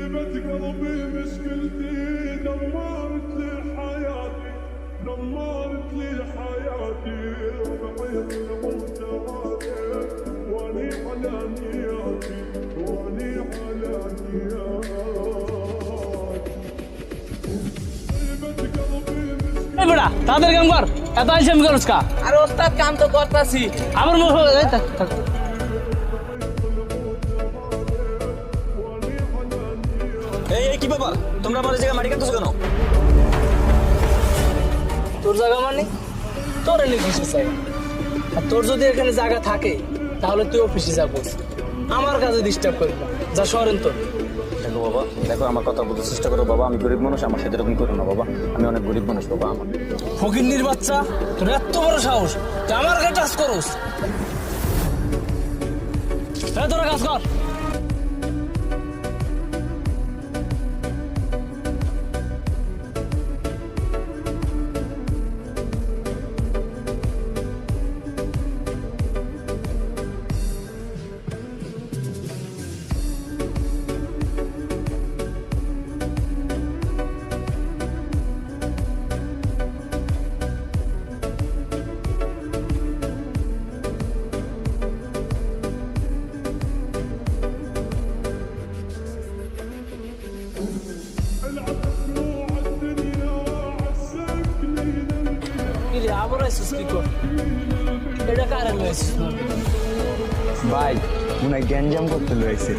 طيبة قلبي مشكلتي دمرت لي حياتي دمرت لي حياتي ربعي الموت عادي واني على نياتي واني على نياتي طيبة قلبي এই বেটা তাদের কাম কর এত আইসেম করছ কা আরে ওস্তাদ কাম তো করতাছি। আমার মুখ এই থাক থাক এই এই কি ব্যাপার তোমরা আমার এই জায়গায় মাটি কাটতেছো কেন? তোর জায়গা মানে তোর এনে কিসে চাই আর তোর যদি এখানে জায়গা থাকে তাহলে তুই অফিসে যা বস আমার কাজে ডিস্টার্ব করবি না যা সরেন তোর দেখো বাবা, দেখো আমার কথা বলতে চেষ্টা করো বাবা। আমি গরিব মানুষ, আমার সাথে এরকম করো না বাবা। আমি অনেক গরিব মানুষ বাবা। আমার ফকিন্নির বাচ্চা তোর এত বড় সাহস তুই আমার গায়ে টাচ করস এই তোরা কাজ কর কিরে আবার আইসিস কি কর এটা কারে লইছিস ভাই মনে হয় গ্যাঞ্জাম করতে লয়েছে।